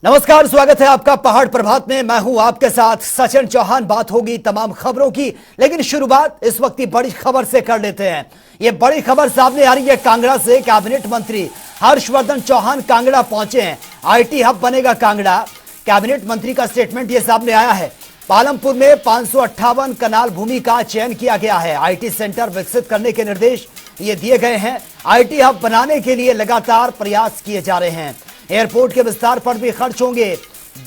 नमस्कार, स्वागत है आपका पहाड़ प्रभात में। मैं हूं आपके साथ सचिन चौहान। बात होगी तमाम खबरों की, लेकिन शुरुआत इस वक्त की बड़ी खबर से कर लेते हैं। ये बड़ी खबर सामने आ रही है कांगड़ा से। कैबिनेट मंत्री हर्षवर्धन चौहान कांगड़ा पहुंचे हैं। आईटी हब बनेगा कांगड़ा। कैबिनेट मंत्री का स्टेटमेंट ये सामने आया है। पालमपुर में 558 कनाल भूमि का चयन किया गया है। आईटी सेंटर विकसित करने के निर्देश ये दिए गए हैं। आईटी हब बनाने के लिए लगातार प्रयास किए जा रहे हैं। एयरपोर्ट के विस्तार पर भी खर्च होंगे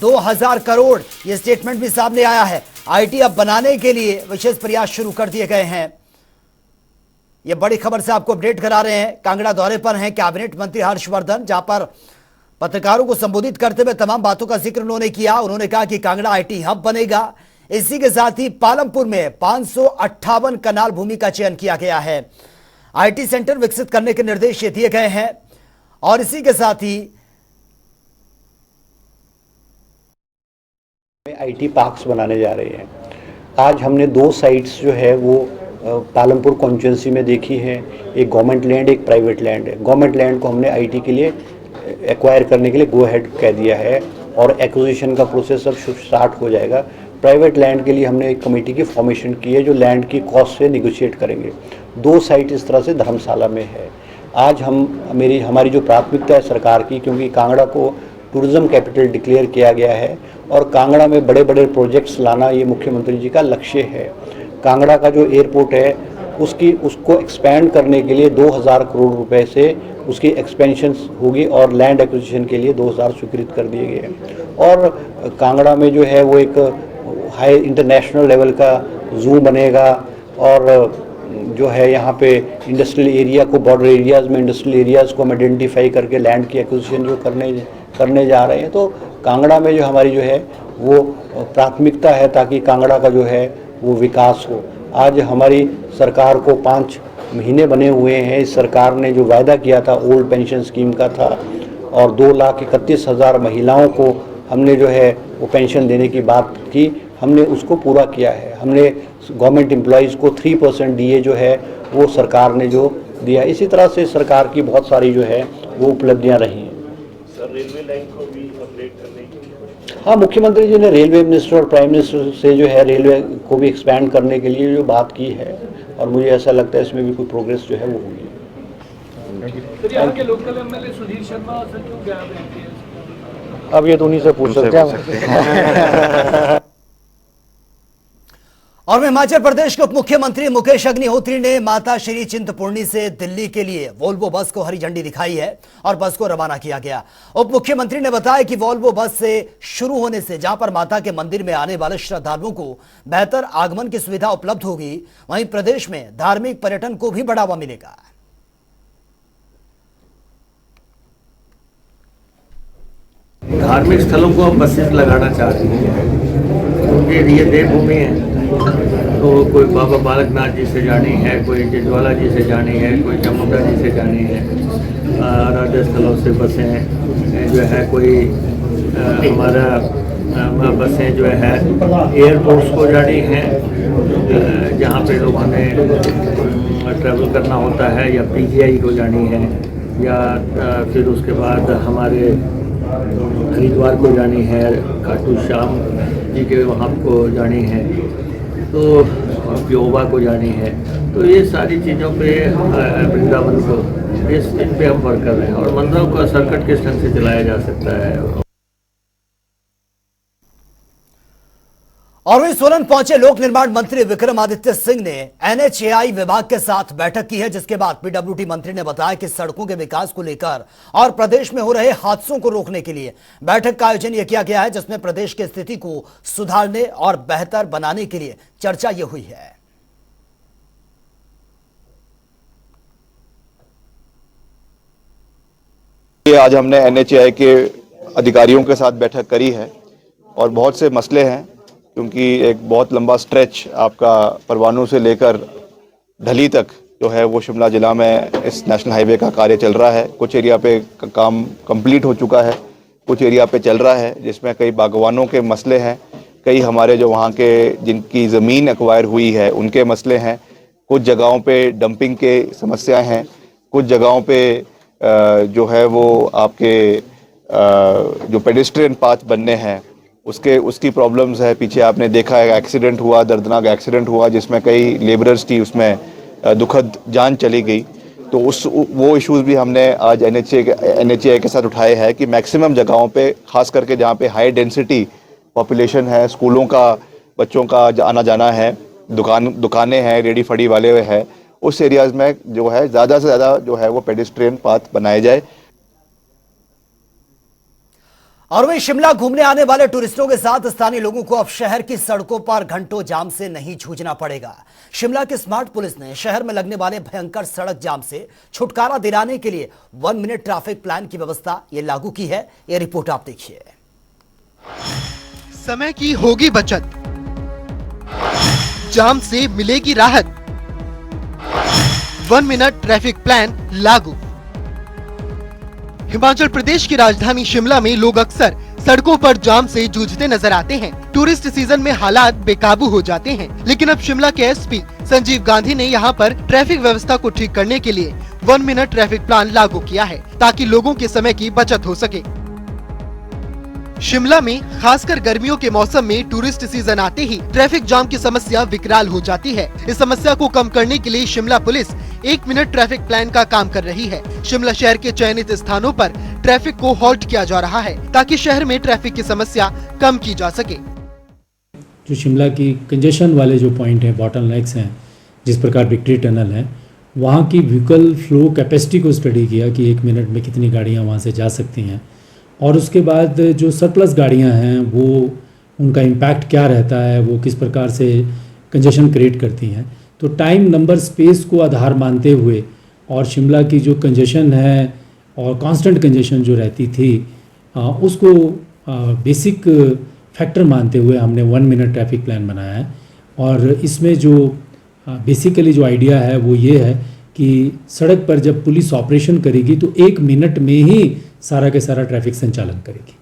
2000 करोड़। यह स्टेटमेंट भी सामने आया है। आईटी हब बनाने के लिए विशेष प्रयास शुरू कर दिए गए हैं। यह बड़ी खबर से आपको अपडेट करा रहे हैं। कांगड़ा दौरे पर हैं कैबिनेट मंत्री हर्षवर्धन, जहां पर पत्रकारों को संबोधित करते हुए तमाम बातों का जिक्र उन्होंने किया। उन्होंने कहा कि कांगड़ा आईटी हब बनेगा। इसी के साथ ही पालमपुर में 558 कनाल भूमि का चयन किया गया है। आईटी सेंटर विकसित करने के निर्देश दिए गए हैं। और इसी के साथ ही आईटी पार्क्स बनाने जा रहे हैं। आज हमने 2 साइट्स जो है वो पालमपुर कॉन्स्टिट्यूंसी में देखी है। एक गवर्नमेंट लैंड, एक प्राइवेट लैंड है। गवर्नमेंट लैंड को हमने आईटी के लिए एक्वायर करने के लिए गो हेड कह दिया है और एक्विजिशन का प्रोसेस अब स्टार्ट हो जाएगा। प्राइवेट लैंड के लिए हमने एक कमेटी की फॉर्मेशन की है जो लैंड की कॉस्ट से निगोशिएट करेंगे। 2 साइट इस तरह से धर्मशाला में है। आज हमारी जो प्राथमिकता है सरकार की, क्योंकि कांगड़ा को टूरिज्म कैपिटल डिक्लेयर किया गया है और कांगड़ा में बड़े बड़े प्रोजेक्ट्स लाना ये मुख्यमंत्री जी का लक्ष्य है। कांगड़ा का जो एयरपोर्ट है उसको एक्सपेंड करने के लिए 2000 करोड़ रुपए से उसकी एक्सपेंशन होगी और लैंड एक्विजिशन के लिए 2000 स्वीकृत कर दिए गए हैं। और कांगड़ा में जो है वो एक हाई इंटरनेशनल लेवल का जू बनेगा और जो है यहाँ पे इंडस्ट्रियल एरिया को, बॉर्डर एरियाज़ में इंडस्ट्रियल एरियाज़ को हम आइडेंटिफाई करके लैंड की एक्विजिशन जो करने जा रहे हैं। तो कांगड़ा में जो हमारी जो है वो प्राथमिकता है ताकि कांगड़ा का जो है वो विकास हो। आज हमारी सरकार को 5 महीने बने हुए हैं। इस सरकार ने जो वायदा किया था ओल्ड पेंशन स्कीम का था और 2,31,000 महिलाओं को हमने जो है वो पेंशन देने की बात की, हमने उसको पूरा किया है। हमने गवर्नमेंट एम्प्लॉयज़ को 3% डीए जो है वो सरकार ने जो दिया। इसी तरह से सरकार की बहुत सारी जो है वो उपलब्धियां रही हैं। सर, रेलवे लाइन को भी अपडेट करने की, हाँ, मुख्यमंत्री जी ने रेलवे मिनिस्टर और प्राइम मिनिस्टर से जो है रेलवे को भी एक्सपैंड करने के लिए जो बात की है और मुझे ऐसा लगता है इसमें भी कोई प्रोग्रेस जो है वो होगी। तो यहाँ के local MLA Sudhir Sharma sir क्यों गया है? अब ये तो उन्हीं से पूछ सकते हैं। और हिमाचल प्रदेश के उप मुख्यमंत्री मुकेश अग्निहोत्री ने माता श्री चिंतपूर्णी से दिल्ली के लिए वोल्वो बस को हरी झंडी दिखाई है और बस को रवाना किया गया। उप मुख्यमंत्री ने बताया कि वोल्वो बस से शुरू होने से जहां पर माता के मंदिर में आने वाले श्रद्धालुओं को बेहतर आगमन की सुविधा उपलब्ध होगी, वहीं प्रदेश में धार्मिक पर्यटन को भी बढ़ावा मिलेगा। धार्मिक स्थलों को हम बसेस लगाना चाह रहे हैं क्योंकि ये देवभूमि है। तो कोई बाबा बालकनाथ जी से जानी है, कोई जज्वाला जी से जानी है, कोई चामुंडा जी से जानी है। आराध्य स्थलों से बसें जो है कोई हमारा बसें जो है एयरपोर्ट्स को जानी है जहाँ पे लोगों ने ट्रैवल करना होता है, या पीजीआई को जानी है, या फिर उसके बाद हमारे हरिद्वार को जानी है, खाटू श्याम जी के वहाँ को जानी है, तो प्योबा को जानी है। तो ये सारी चीज़ों पे वृंदावन को इन पे हम वर्क कर रहे हैं और मंदिरों को सर्किट किस ढंग से चलाया जा सकता है। और वहीं सोलन पहुंचे लोक निर्माण मंत्री विक्रमादित्य सिंह ने एनएचएआई विभाग के साथ बैठक की है, जिसके बाद पीडब्ल्यूडी मंत्री ने बताया कि सड़कों के विकास को लेकर और प्रदेश में हो रहे हादसों को रोकने के लिए बैठक का आयोजन यह किया गया है, जिसमें प्रदेश की स्थिति को सुधारने और बेहतर बनाने के लिए चर्चा यह हुई है। आज हमने एनएचएआई के अधिकारियों के साथ बैठक करी है और बहुत से मसले हैं, क्योंकि एक बहुत लंबा स्ट्रेच आपका परवाणू से लेकर ढली तक जो है वो शिमला जिला में इस नेशनल हाईवे का कार्य चल रहा है। कुछ एरिया पे काम कंप्लीट हो चुका है, कुछ एरिया पे चल रहा है, जिसमें कई बागवानों के मसले हैं, कई हमारे जो वहाँ के जिनकी ज़मीन एक्वायर हुई है उनके मसले हैं, कुछ जगहों पे डंपिंग के समस्याएं हैं, कुछ जगहों पे जो है वो आपके जो पेडेस्ट्रियन पाथ बनने हैं उसकी प्रॉब्लम्स है। पीछे आपने देखा है एक्सीडेंट हुआ, दर्दनाक एक्सीडेंट हुआ जिसमें कई लेबरर्स की उसमें दुखद जान चली गई। तो वो इश्यूज़ भी हमने आज NHAI के साथ उठाए हैं कि मैक्सिमम जगहों पे, खास करके जहाँ पे हाई डेंसिटी पॉपुलेशन है, स्कूलों का बच्चों का आना जाना है, दुकानें हैं, रेडी फड़ी वाले हैं, उस एरियाज़ में जो है ज़्यादा से ज़्यादा जो है वो पेडेस्ट्रियन पाथ बनाए जाए। और वहीं शिमला घूमने आने वाले टूरिस्टों के साथ स्थानीय लोगों को अब शहर की सड़कों पर घंटों जाम से नहीं जूझना पड़ेगा। शिमला की स्मार्ट पुलिस ने शहर में लगने वाले भयंकर सड़क जाम से छुटकारा दिलाने के लिए 1 मिनट ट्रैफिक प्लान की व्यवस्था ये लागू की है। ये रिपोर्ट आप देखिए। समय की होगी बचत, जाम से मिलेगी राहत, 1 मिनट ट्रैफिक प्लान लागू। हिमाचल प्रदेश की राजधानी शिमला में लोग अक्सर सड़कों पर जाम से जूझते नजर आते हैं। टूरिस्ट सीजन में हालात बेकाबू हो जाते हैं, लेकिन अब शिमला के एसपी संजीव गांधी ने यहां पर ट्रैफिक व्यवस्था को ठीक करने के लिए 1 मिनट ट्रैफिक प्लान लागू किया है ताकि लोगों के समय की बचत हो सके। शिमला में खासकर गर्मियों के मौसम में टूरिस्ट सीजन आते ही ट्रैफिक जाम की समस्या विकराल हो जाती है। इस समस्या को कम करने के लिए Shimla police 1 minute traffic plan का काम कर रही है। शिमला शहर के चयनित स्थानों पर ट्रैफिक को हॉल्ट किया जा रहा है ताकि शहर में ट्रैफिक की समस्या कम की जा सके। जो शिमला की कंजेशन वाले जो पॉइंट है, बॉटलनेक्स हैं, जिस प्रकार विक्ट्री टनल है, वहाँ की व्हीकल फ्लो कैपेसिटी को स्टडी किया कि 1 मिनट में कितनी गाड़ियाँ वहाँ से जा सकती हैं, और उसके बाद जो सरप्लस गाड़ियां हैं वो उनका इम्पैक्ट क्या रहता है, वो किस प्रकार से कंजेशन क्रिएट करती हैं। तो टाइम, नंबर, स्पेस को आधार मानते हुए और शिमला की जो कंजेशन है और कांस्टेंट कंजेशन जो रहती थी उसको बेसिक फैक्टर मानते हुए हमने 1 मिनट ट्रैफिक प्लान बनाया है। और इसमें जो बेसिकली जो आइडिया है वो ये है कि सड़क पर जब पुलिस ऑपरेशन करेगी तो 1 मिनट में ही सारा के सारा ट्रैफिक संचालन करेगी।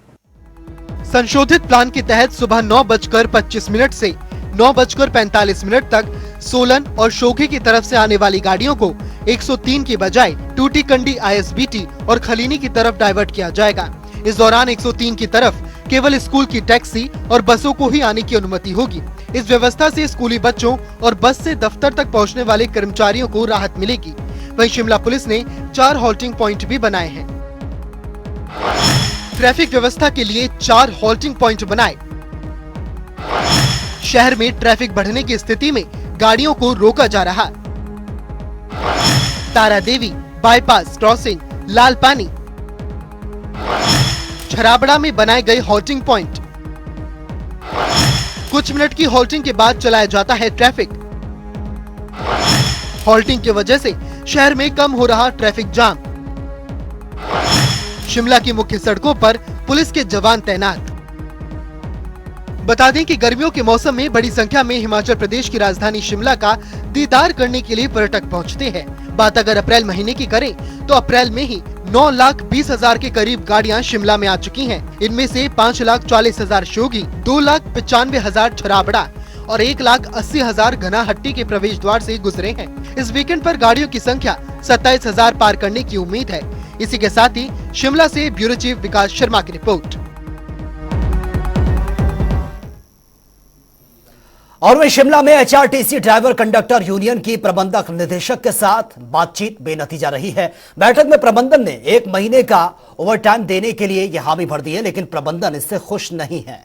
संशोधित प्लान के तहत सुबह 9:25 से 9:45 तक सोलन और शोघी की तरफ से आने वाली गाड़ियों को 103 की बजाय टूटीकंडी ISBT और खलीनी की तरफ डाइवर्ट किया जाएगा। इस दौरान 103 की तरफ केवल स्कूल की टैक्सी और बसों को ही आने की अनुमति होगी। इस व्यवस्था से स्कूली बच्चों और बस से दफ्तर तक पहुंचने वाले कर्मचारियों को राहत मिलेगी। वहीं शिमला पुलिस ने 4 हॉल्टिंग पॉइंट भी बनाए हैं। ट्रैफिक व्यवस्था के लिए 4 हॉल्टिंग पॉइंट बनाए। शहर में ट्रैफिक बढ़ने की स्थिति में गाड़ियों को रोका जा रहा। तारा देवी बाईपास क्रॉसिंग, लाल पानी, छराबड़ा में बनाए गए हॉल्टिंग पॉइंट। कुछ मिनट की हॉल्टिंग के बाद चलाया जाता है ट्रैफिक। हॉल्टिंग की वजह से शहर में कम हो रहा ट्रैफिक जाम। शिमला की मुख्य सड़कों पर पुलिस के जवान तैनात। बता दें कि गर्मियों के मौसम में बड़ी संख्या में हिमाचल प्रदेश की राजधानी शिमला का दीदार करने के लिए पर्यटक पहुंचते हैं। बात अगर अप्रैल महीने की करें तो अप्रैल में ही 9,20,000 के करीब गाड़ियां शिमला में आ चुकी हैं। इनमें से 5,40,000 शोघी, 2,95,000 छराबड़ा और 1,80,000 घनाहट्टी के प्रवेश द्वार से गुजरे हैं। इस वीकेंड पर गाड़ियों की संख्या 27,000 पार करने की उम्मीद है। इसी के साथ ही शिमला से ब्यूरो चीफ विकास शर्मा की रिपोर्ट। और वहीं शिमला में HRTC ड्राइवर कंडक्टर यूनियन की प्रबंधक निदेशक के साथ बातचीत बेनतीजा रही है। बैठक में प्रबंधन ने 1 महीने का ओवरटाइम देने के लिए यह हामी भर दी है, लेकिन प्रबंधन इससे खुश नहीं है।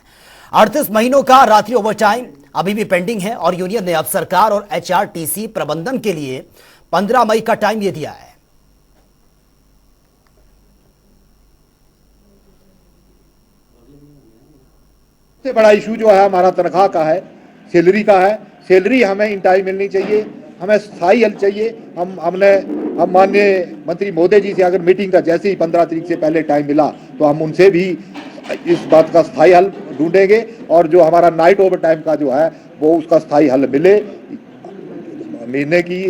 38 महीनों का रात्रि ओवरटाइम अभी भी पेंडिंग है और यूनियन ने अब सरकार और HRTC प्रबंधन के लिए 15 मई का टाइम ये दिया है। सबसे बड़ा इशू जो है हमारा तनख्वाह का है, सैलरी का है। सैलरी हमें इन टाइम मिलनी चाहिए, हमें स्थायी हल चाहिए। हम माननीय मंत्री महोदय जी से अगर मीटिंग का जैसे ही 15 तारीख से पहले टाइम मिला तो हम उनसे भी इस बात का स्थायी हल ढूंढेंगे और जो हमारा नाइट ओवर टाइम का जो है वो उसका स्थायी हल मिले। महीने की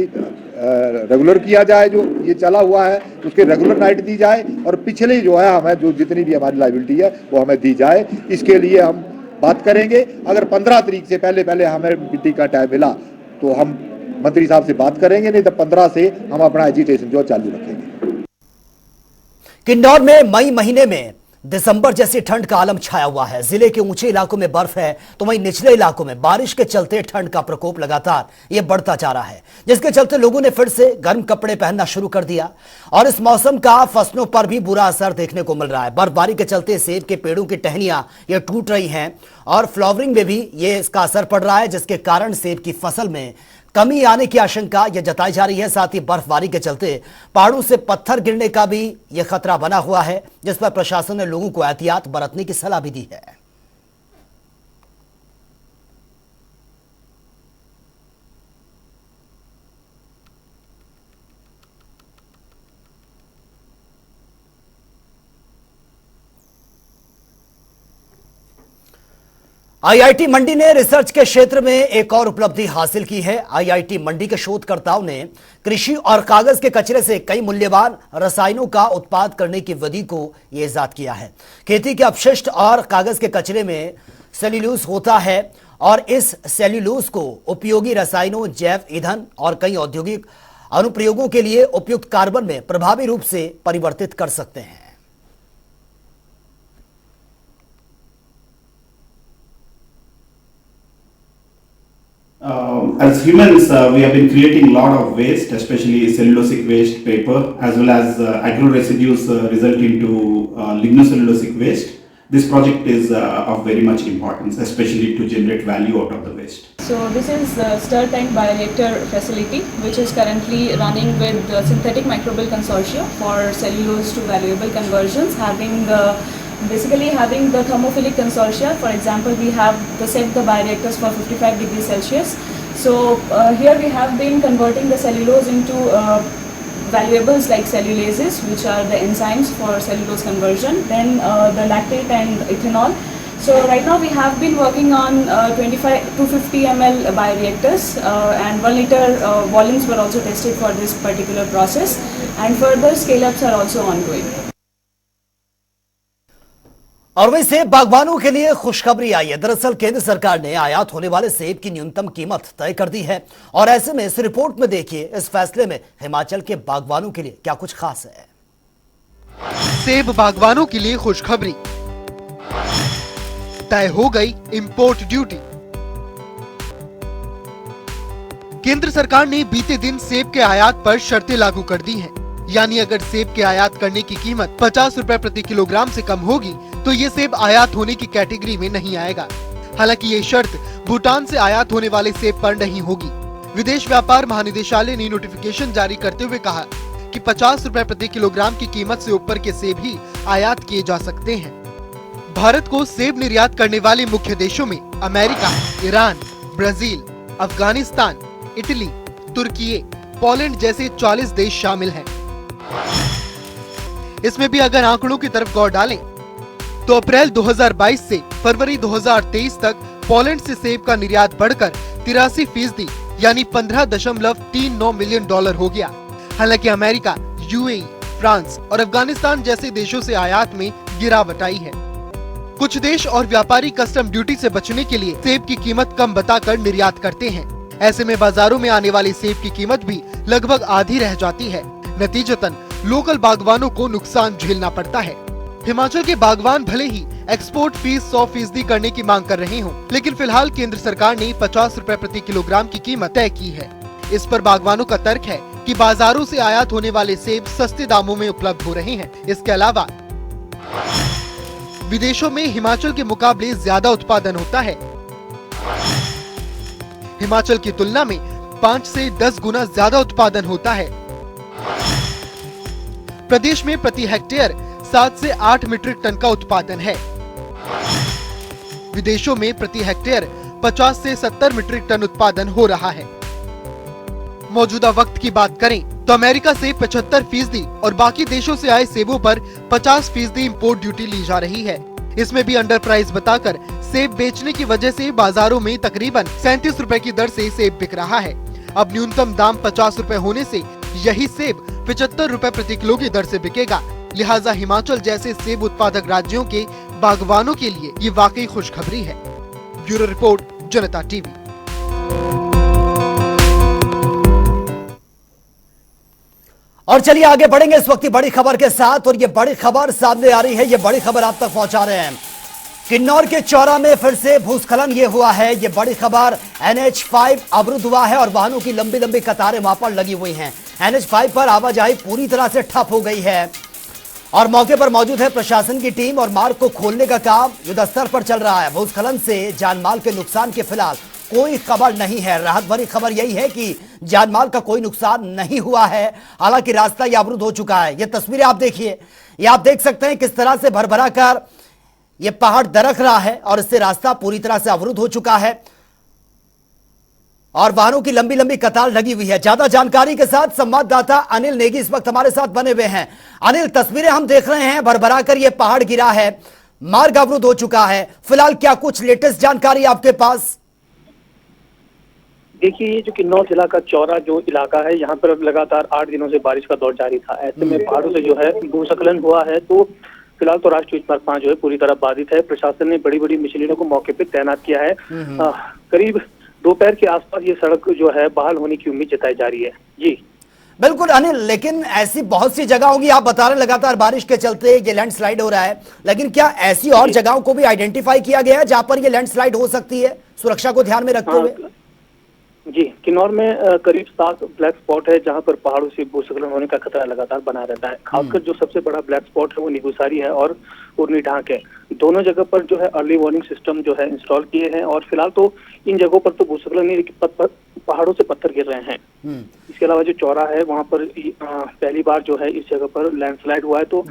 रेगुलर किया जाए, जो ये चला हुआ है उसके रेगुलर नाइट दी जाए और पिछले जो है हमें जो जितनी भी हमारी लायबिलिटी है वो हमें दी जाए। इसके लिए हम बात करेंगे। अगर 15 तारीख से पहले हमें मीटिंग का टाइम मिला तो हम मंत्री साहब से बात करेंगे, नहीं तो 15 से हम अपना एजिटेशन जो चालू रखेंगे। किन्नौर में मई महीने में दिसंबर जैसी ठंड का आलम छाया हुआ है। जिले के ऊंचे इलाकों में बर्फ है तो वहीं निचले इलाकों में बारिश के चलते ठंड का प्रकोप लगातार ये बढ़ता जा रहा है, जिसके चलते लोगों ने फिर से गर्म कपड़े पहनना शुरू कर दिया और इस मौसम का फसलों पर भी बुरा असर देखने को मिल रहा है। बर्फबारी के चलते सेब के पेड़ों की टहनियां ये टूट रही हैं और फ्लावरिंग में भी ये इसका असर पड़ रहा है, जिसके कारण सेब की फसल में कमी आने की आशंका यह जताई जा रही है। साथ ही बर्फबारी के चलते पहाड़ों से पत्थर गिरने का भी यह खतरा बना हुआ है, जिस पर प्रशासन ने लोगों को एहतियात बरतने की सलाह भी दी है। आईआईटी मंडी ने रिसर्च के क्षेत्र में एक और उपलब्धि हासिल की है। आईआईटी मंडी के शोधकर्ताओं ने कृषि और कागज के कचरे से कई मूल्यवान रसायनों का उत्पाद करने की विधि को ये इजाद किया है। खेती के अपशिष्ट और कागज के कचरे में सेल्यूलोज होता है और इस सेल्यूलोज को उपयोगी रसायनों, जैव ईंधन और कई औद्योगिक अनुप्रयोगों के लिए उपयुक्त कार्बन में प्रभावी रूप से परिवर्तित कर सकते हैं। As humans, we have been creating a lot of waste, especially cellulosic waste, paper, as well as agro residues result into lignocellulosic waste. This project is of very much importance, especially to generate value out of the waste. So this is the stir tank bioreactor facility, which is currently running with the Synthetic Microbial Consortium for cellulose to valuable conversions, basically having the thermophilic consortia. For example, we have set the bioreactors for 55 degrees Celsius. So here we have been converting the cellulose into valuables like cellulases, which are the enzymes for cellulose conversion, then the lactate and ethanol. So right now we have been working on 250 ml bioreactors and 1 liter volumes were also tested for this particular process, and further scale-ups are also ongoing. और वहीं सेब बागवानों के लिए खुशखबरी आई है। दरअसल केंद्र सरकार ने आयात होने वाले सेब की न्यूनतम कीमत तय कर दी है और ऐसे में इस रिपोर्ट में देखिए इस फैसले में हिमाचल के बागवानों के लिए क्या कुछ खास है। सेब बागवानों के लिए खुशखबरी, तय हो गई इंपोर्ट ड्यूटी। केंद्र सरकार ने बीते दिन सेब के आयात पर शर्तें लागू कर दी हैं। यानी अगर सेब के आयात करने की कीमत 50 रुपए प्रति किलोग्राम से कम होगी तो ये सेब आयात होने की कैटेगरी में नहीं आएगा। हालांकि ये शर्त भूटान से आयात होने वाले सेब पर नहीं होगी। विदेश व्यापार महानिदेशालय ने नोटिफिकेशन जारी करते हुए कहा कि 50 रुपए प्रति किलोग्राम की कीमत से ऊपर के सेब ही आयात किए जा सकते हैं। भारत को सेब निर्यात करने वाले मुख्य देशों में America, Iran, Brazil, Afghanistan, Italy, तुर्की, पोलैंड जैसे 40 देश शामिल हैं। इसमें भी अगर आंकड़ों की तरफ गौर डालें तो अप्रैल 2022 से फरवरी 2023 तक पोलैंड से सेब का निर्यात बढ़कर 83% यानी $15.39 मिलियन हो गया। हालांकि अमेरिका, यूएई, फ्रांस और अफगानिस्तान जैसे देशों से आयात में गिरावट आई है। कुछ देश और व्यापारी कस्टम ड्यूटी से बचने के लिए सेब की कीमत कम बताकर निर्यात करते हैं। ऐसे में बाजारों में आने वाली सेब की कीमत भी लगभग आधी रह जाती है। नतीजतन लोकल बागवानों को नुकसान झेलना पड़ता है। हिमाचल के बागवान भले ही एक्सपोर्ट फीस 100% करने की मांग कर रहे हों, लेकिन फिलहाल केंद्र सरकार ने 50 रुपए प्रति किलोग्राम की कीमत तय की है। इस पर बागवानों का तर्क है कि बाजारों से आयात होने वाले सेब सस्ते दामों में उपलब्ध हो रहे हैं। इसके अलावा विदेशों में हिमाचल के मुकाबले ज्यादा उत्पादन होता है। हिमाचल की तुलना में 5 से 10 गुना ज्यादा उत्पादन होता है। प्रदेश में प्रति हेक्टेयर 7 से 8 मीट्रिक टन का उत्पादन है। विदेशों में प्रति हेक्टेयर 50 से 70 मीट्रिक टन उत्पादन हो रहा है। मौजूदा वक्त की बात करें तो अमेरिका से 75% और बाकी देशों से आए सेबों पर 50% इंपोर्ट ड्यूटी ली जा रही है। इसमें भी अंडर प्राइस बताकर सेब बेचने की वजह से बाजारों में तकरीबन 37 रुपए की दर से सेब बिक रहा है। अब न्यूनतम दाम 50 रुपए होने से यही सेब 75 रुपए प्रति किलो की दर से बिकेगा। लिहाजा हिमाचल जैसे सेब उत्पादक राज्यों के बागवानों के लिए ये वाकई खुशखबरी है। ब्यूरो रिपोर्ट, जनता टीवी। और चलिए आगे बढ़ेंगे इस वक्त की बड़ी खबर के साथ, और ये बड़ी खबर सामने आ रही है, ये बड़ी खबर आप तक पहुंचा रहे हैं। किन्नौर के चौरा में फिर से भूस्खलन ये हुआ है, ये बड़ी खबर। NH5 अवरुद्ध हुआ है और वाहनों की लंबी लंबी कतारें वहां पर लगी हुई हैं। NH5 पर आवाजाही पूरी तरह से ठप हो गई है और मौके पर मौजूद है प्रशासन की टीम और मार्ग को खोलने का काम युद्धस्तर पर चल रहा है। भूस्खलन से जानमाल के नुकसान के फिलहाल कोई खबर नहीं है। राहत भरी खबर यही है कि जानमाल का कोई नुकसान नहीं हुआ है, हालांकि रास्ता यह अवरुद्ध हो चुका है। ये तस्वीरें आप देखिए, ये आप देख सकते हैं किस तरह से भरभरा कर ये पहाड़ दरक रहा है और इससे रास्ता पूरी तरह से अवरुद्ध हो चुका है और वाहनों की लंबी लंबी कतार लगी हुई है। ज्यादा जानकारी के साथ संवाददाता अनिल नेगी इस वक्त हमारे साथ बने हुए हैं। अनिल, तस्वीरें हम देख रहे हैं, भरभरा कर ये पहाड़ गिरा है, मार्ग अवरुद्ध हो चुका है। फिलहाल क्या कुछ लेटेस्ट जानकारी आपके पास? देखिए, ये जो किन्नौर जिला का चौरा जो इलाका है, यहाँ पर अब लगातार 8 दिनों से बारिश का दौर जारी था। ऐसे में पहाड़ों से जो है भूस्खलन हुआ है, तो फिलहाल तो राष्ट्रीय उच्च मार्ग 5 जो है पूरी तरह बाधित है। प्रशासन ने बड़ी बड़ी मशीनों को मौके पर तैनात किया है। करीब दोपहर के आसपास ये सड़क जो है बहाल होने की उम्मीद जताई जा रही है। जी बिल्कुल अनिल, लेकिन ऐसी बहुत सी जगह होंगी, आप बता रहे लगातार बारिश के चलते ये लैंडस्लाइड हो रहा है, लेकिन क्या ऐसी और जगहों को भी आइडेंटिफाई किया गया है जहां पर ये लैंडस्लाइड हो सकती है, सुरक्षा को ध्यान में रखते हुए? जी, किन्नौर में करीब 7 ब्लैक स्पॉट है जहां पर पहाड़ों से भूस्खलन होने का खतरा लगातार बना रहता है। खासकर जो सबसे बड़ा ब्लैक स्पॉट है वो निगुसारी है और उर्नी ढाक है। दोनों जगह पर जो है अर्ली वार्निंग सिस्टम जो है इंस्टॉल किए हैं और फिलहाल तो इन जगहों पर तो भूस्खलन नहीं, पहाड़ों से पत्थर गिर रहे हैं। इसके अलावा जो चौरा है वहाँ पर पहली बार जो है इस जगह पर लैंडस्लाइड हुआ है, तो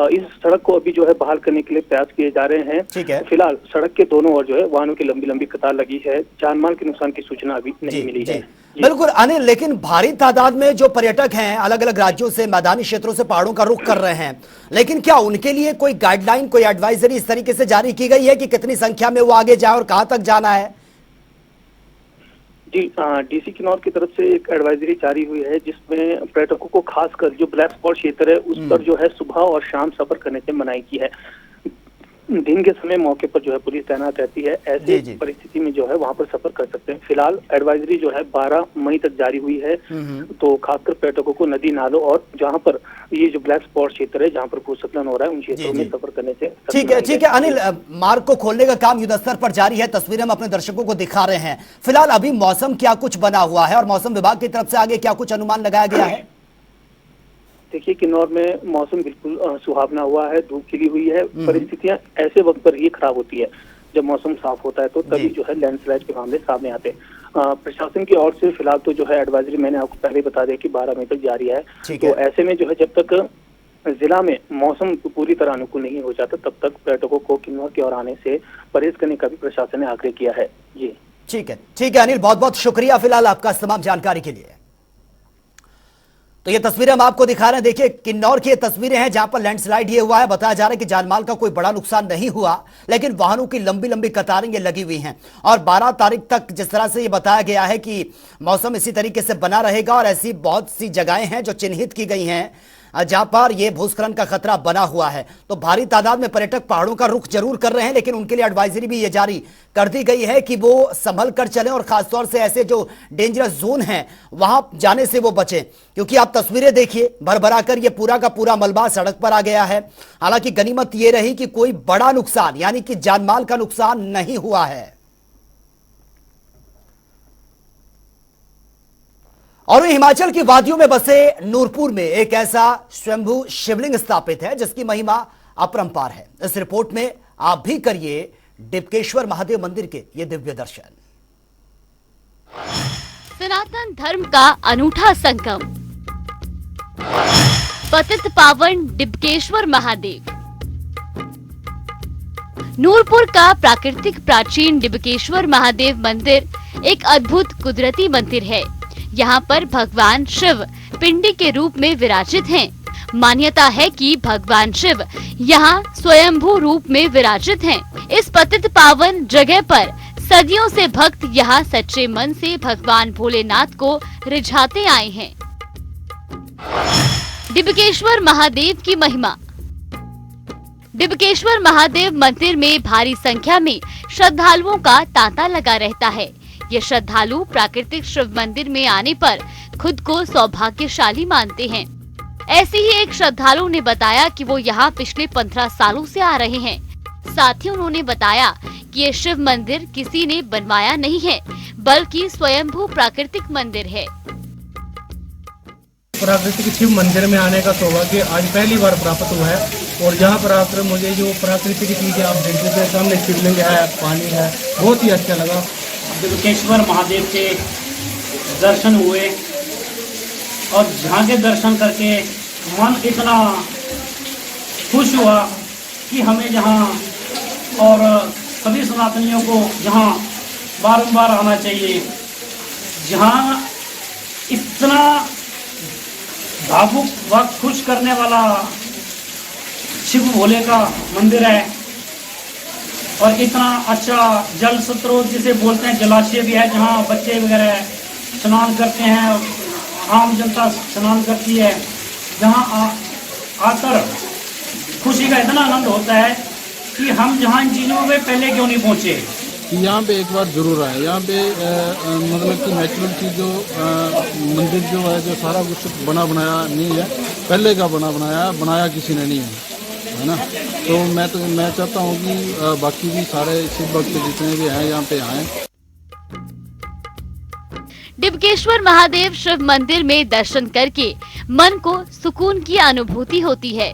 इस सड़क को अभी जो है बहाल करने के लिए प्रयास किए जा रहे हैं। फिलहाल सड़क के दोनों ओर जो है वाहनों की लंबी लंबी कतार लगी है। जानमाल के नुकसान की सूचना अभी नहीं मिली है। बिल्कुल अनिल, लेकिन भारी तादाद में जो पर्यटक हैं अलग अलग राज्यों से, मैदानी क्षेत्रों से पहाड़ों का रुख कर रहे हैं, लेकिन क्या उनके लिए कोई गाइडलाइन, कोई एडवाइजरी इस तरीके से जारी की गई है कि कितनी संख्या में वो आगे जाए और कहां तक जाना है? जी, डीसी किन्नौर की तरफ से एक एडवाइजरी जारी हुई है जिसमें पर्यटकों को खासकर जो ब्लैक स्पॉट क्षेत्र है उस पर जो है सुबह और शाम सफर करने से मनाही की है। दिन के समय मौके पर जो है पुलिस तैनात रहती है, ऐसी परिस्थिति में जो है वहां पर सफर कर सकते हैं। फिलहाल एडवाइजरी जो है 12 मई तक जारी हुई है, तो खासकर पर्यटकों को नदी नालों और जहां पर ये जो ब्लैक स्पॉट क्षेत्र है जहां पर भूस्खलन हो रहा है उन क्षेत्रों में सफर करने से ठीक है अनिल, मार्ग को खोलने का काम युद्धस्तर पर जारी है, तस्वीरें हम अपने दर्शकों को दिखा रहे हैं। फिलहाल अभी मौसम क्या कुछ बना हुआ है और मौसम विभाग की तरफ से आगे क्या कुछ अनुमान लगाया गया है? देखिए, किन्नौर में मौसम बिल्कुल सुहावना हुआ है, धूप खिली हुई है। परिस्थितियां ऐसे वक्त पर ही खराब होती है जब मौसम साफ होता है, तो तभी जो है लैंडस्लाइड के मामले सामने आते हैं। प्रशासन की ओर से फिलहाल तो जो है एडवाइजरी मैंने आपको पहले बता दिया कि 12 मई तक जारी है। तो ऐसे में जो है जब तक जिला में मौसम पूरी तरह अनुकूल नहीं हो जाता तब तक पर्यटकों को किन्नौर की ओर आने से परहेज करने का भी प्रशासन ने आग्रह किया है। जी ठीक है अनिल, बहुत बहुत शुक्रिया फिलहाल आपका तमाम जानकारी के लिए। तो ये तस्वीरें हम आपको दिखा रहे हैं, देखिए किन्नौर की ये तस्वीरें हैं जहां पर लैंडस्लाइड ये हुआ है। बताया जा रहा है कि जानमाल का कोई बड़ा नुकसान नहीं हुआ, लेकिन वाहनों की लंबी लंबी कतारें ये लगी हुई हैं और 12 तारीख तक जिस तरह से ये बताया गया है कि मौसम इसी तरीके से बना रहेगा और ऐसी बहुत सी जगहें हैं जो चिन्हित की गई हैं जहां पर यह भूस्खलन का खतरा बना हुआ है। तो भारी तादाद में पर्यटक पहाड़ों का रुख जरूर कर रहे हैं, लेकिन उनके लिए एडवाइजरी भी ये जारी कर दी गई है कि वो संभल कर चलें और खासतौर से ऐसे जो डेंजरस जोन हैं वहां जाने से वो बचें, क्योंकि आप तस्वीरें देखिए, भरभरा कर ये पूरा का पूरा मलबा सड़क पर आ गया है। हालांकि गनीमत ये रही कि कोई बड़ा नुकसान यानी कि जानमाल का नुकसान नहीं हुआ है। और हिमाचल की वादियों में बसे नूरपुर में एक ऐसा स्वयंभू शिवलिंग स्थापित है जिसकी महिमा अपरंपार है। इस रिपोर्ट में आप भी करिए डिबकेश्वर महादेव मंदिर के ये दिव्य दर्शन। सनातन धर्म का अनूठा संगम, पतित पावन डिबकेश्वर महादेव। नूरपुर का प्राकृतिक प्राचीन डिबकेश्वर महादेव मंदिर एक अद्भुत कुदरती मंदिर है। यहाँ पर भगवान शिव पिंडी के रूप में विराजित हैं। मान्यता है कि भगवान शिव यहाँ स्वयंभू रूप में विराजित हैं। इस पतित पावन जगह पर सदियों से भक्त यहाँ सच्चे मन से भगवान भोलेनाथ को रिझाते आए हैं। डिबकेश्वर महादेव की महिमा। डिबकेश्वर महादेव मंदिर में भारी संख्या में श्रद्धालुओं का तांता लगा रहता है। ये श्रद्धालु प्राकृतिक शिव मंदिर में आने पर खुद को सौभाग्यशाली मानते हैं। ऐसे ही एक श्रद्धालु ने बताया कि वो यहाँ पिछले 15 सालों से आ रहे हैं। साथ ही उन्होंने बताया कि ये शिव मंदिर किसी ने बनवाया नहीं है, बल्कि स्वयंभू प्राकृतिक मंदिर है। प्राकृतिक शिव मंदिर में आने का सौभाग्य आज पहली बार प्राप्त हुआ है और यहाँ पर आकर मुझे जो प्राकृतिक चीजें आप देखते थे, सामने शिवलिंग है, पानी है, बहुत ही अच्छा लगा। डिबकेश्वर महादेव के दर्शन हुए और जहाँ के दर्शन करके मन इतना खुश हुआ कि हमें जहाँ और सभी सनातनियों को जहाँ बारंबार आना चाहिए, जहाँ इतना भावुक व खुश करने वाला शिव भोले का मंदिर है और इतना अच्छा जल स्रोत जिसे बोलते हैं, जलाशय भी है जहाँ बच्चे वगैरह स्नान करते हैं, आम जनता स्नान करती है, जहाँ आकर खुशी का इतना आनंद होता है कि हम जहाँ इन चीज़ों में पहले क्यों नहीं पहुँचे। यहाँ पे एक बार जरूर आए। यहाँ पे मतलब कि नेचुरल चीज़ जो मंदिर जो है, जो सारा कुछ बना बनाया नहीं है, पहले का बनाया किसी ने नहीं है ना। तो मैं चाहता हूँ कि बाकी भी सारे शिव भक्त जितने भी हैं यहाँ पे आए। डिबकेश्वर महादेव शिव मंदिर में दर्शन करके मन को सुकून की अनुभूति होती है।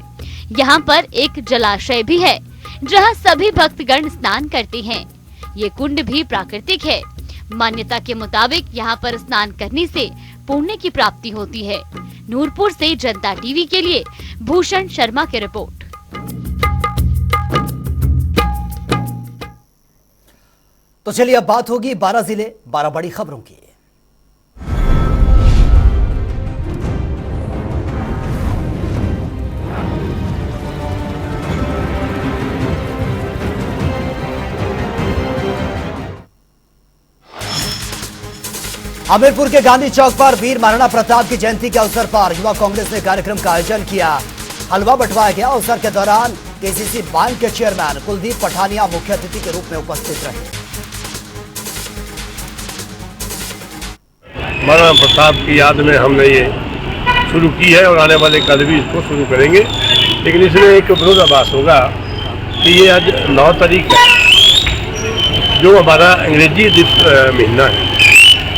यहाँ पर एक जलाशय भी है जहाँ सभी भक्तगण स्नान करते हैं। ये कुंड भी प्राकृतिक है। मान्यता के मुताबिक यहाँ पर स्नान करने से पुण्य की प्राप्ति होती है। नूरपुर से जनता टीवी के लिए भूषण शर्मा की रिपोर्ट। तो चलिए अब बात होगी 12 जिले 12 बड़ी खबरों की। हमीरपुर के गांधी चौक पर वीर महाराणा प्रताप की जयंती के अवसर पर युवा कांग्रेस ने कार्यक्रम का आयोजन किया। हलवा बंटवाया गया। अवसर के दौरान केसीसी बैंक के चेयरमैन कुलदीप पठानिया मुख्य अतिथि के रूप में उपस्थित रहे। महाराणा प्रताप की याद में हमने ये शुरू की है और आने वाले कल भी इसको शुरू करेंगे। लेकिन इसमें एक विरोधाभास होगा कि ये आज 9 तारीख है, जो हमारा अंग्रेजी महीना है,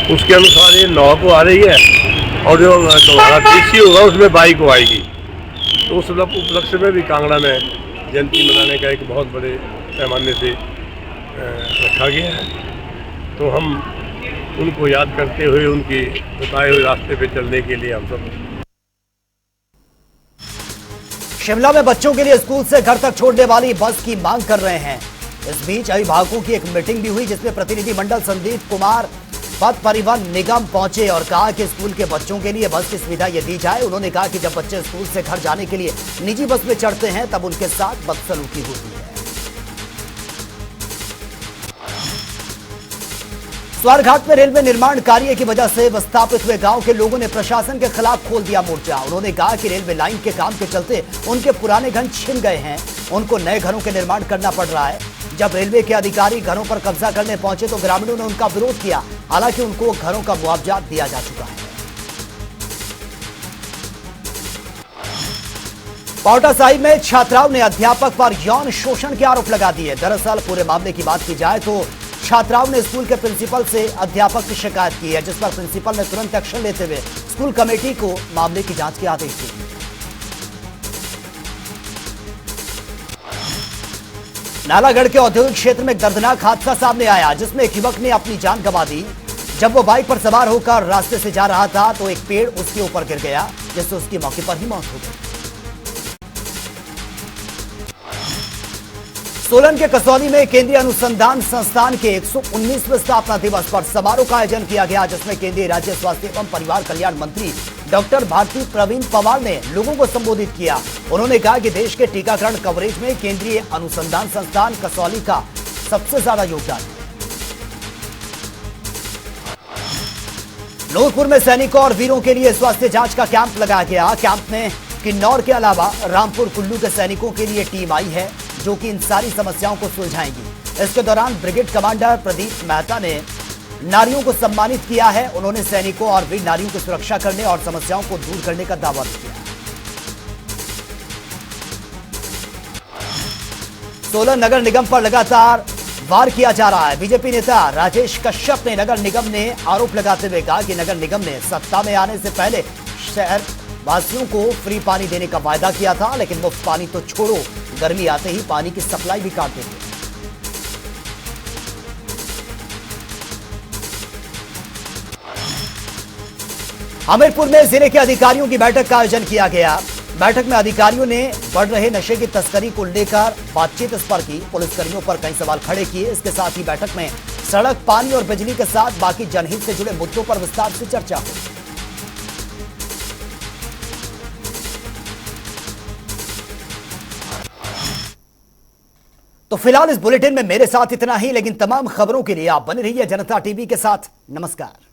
उसके अनुसार ये 9 को आ रही है और जो हमारा तीसरी होगा उसमें 22 को आएगी। तो उस उपलक्ष्य में भी कांगड़ा में जयंती मनाने का एक बहुत बड़े पैमाने से रखा गया है। तो हम उनको याद करते हुए उनके बताए हुए रास्ते पे चलने के लिए हम सब शिमला में बच्चों के लिए स्कूल से घर तक छोड़ने वाली बस की मांग कर रहे हैं। इस बीच अभिभावकों की एक मीटिंग भी हुई जिसमें प्रतिनिधि मंडल संदीप कुमार पथ परिवहन निगम पहुंचे और कहा कि स्कूल के बच्चों के लिए बस की सुविधा ये दी जाए। उन्होंने कहा कि जब बच्चे स्कूल से घर जाने के लिए निजी बस में चढ़ते हैं तब उनके साथ बदसलूकी होती है। स्वारघाट में रेलवे निर्माण कार्य की वजह से विस्थापित हुए गांव के लोगों ने प्रशासन के खिलाफ खोल दिया मोर्चा। उन्होंने कहा कि रेलवे लाइन के काम के चलते उनके पुराने घर छिन गए हैं, उनको नए घरों के निर्माण करना पड़ रहा है। जब रेलवे के अधिकारी घरों पर कब्जा करने पहुंचे तो ग्रामीणों ने उनका विरोध किया। हालांकि उनको घरों का मुआवजा दिया जा चुका है। पावटा साहिब में छात्राओं ने अध्यापक पर यौन शोषण के आरोप लगा दिए। दरअसल पूरे मामले की बात की जाए तो छात्राओं ने स्कूल के प्रिंसिपल से अध्यापक की शिकायत की है, जिस पर प्रिंसिपल ने तुरंत एक्शन लेते हुए स्कूल कमेटी को मामले की जांच के आदेश दिए। नालागढ़ के औद्योगिक क्षेत्र में एक दर्दनाक हादसा सामने आया जिसमें एक युवक ने अपनी जान गंवा दी। जब वो बाइक पर सवार होकर रास्ते से जा रहा था तो एक पेड़ उसके ऊपर गिर गया, जिससे उसकी मौके पर ही मौत हो गई। सोलन के कसौली में केंद्रीय अनुसंधान संस्थान के 119वें स्थापना दिवस पर समारोह का आयोजन किया गया, जिसमें केंद्रीय राज्य स्वास्थ्य एवं परिवार कल्याण मंत्री डॉक्टर भारती प्रवीण पवार ने लोगों को संबोधित किया। उन्होंने कहा कि देश के टीकाकरण कवरेज में केंद्रीय अनुसंधान संस्थान कसौली का सबसे ज्यादा योगदान है। नूरपुर में सैनिकों और वीरों के लिए स्वास्थ्य जांच का कैंप लगाया गया। कैंप में किन्नौर के अलावा रामपुर कुल्लू के सैनिकों के लिए टीम आई है जो कि इन सारी समस्याओं को सुलझाएंगी। इसके दौरान ब्रिगेड कमांडर प्रदीप मेहता ने नारियों को सम्मानित किया है। उन्होंने सैनिकों और वीर नारियों की सुरक्षा करने और समस्याओं को दूर करने का दावा किया। सोलन नगर निगम पर लगातार वार किया जा रहा है। बीजेपी नेता राजेश कश्यप ने नगर निगम ने आरोप लगाते हुए कहा कि नगर निगम ने सत्ता में आने से पहले शहर वासियों को फ्री पानी देने का वायदा किया था, लेकिन मुफ्त पानी तो छोड़ो, गर्मी आते ही पानी की सप्लाई भी काट देते। हमीरपुर में जिले के अधिकारियों की बैठक का आयोजन किया गया। बैठक में अधिकारियों ने बढ़ रहे नशे की तस्करी को लेकर बातचीत इस पर की। पुलिसकर्मियों पर कई सवाल खड़े किए। इसके साथ ही बैठक में सड़क, पानी और बिजली के साथ बाकी जनहित से जुड़े मुद्दों पर विस्तार से चर्चा हुई। तो फिलहाल इस बुलेटिन में मेरे साथ इतना ही, लेकिन तमाम खबरों के लिए आप बने रहिए जनता टीवी के साथ। नमस्कार।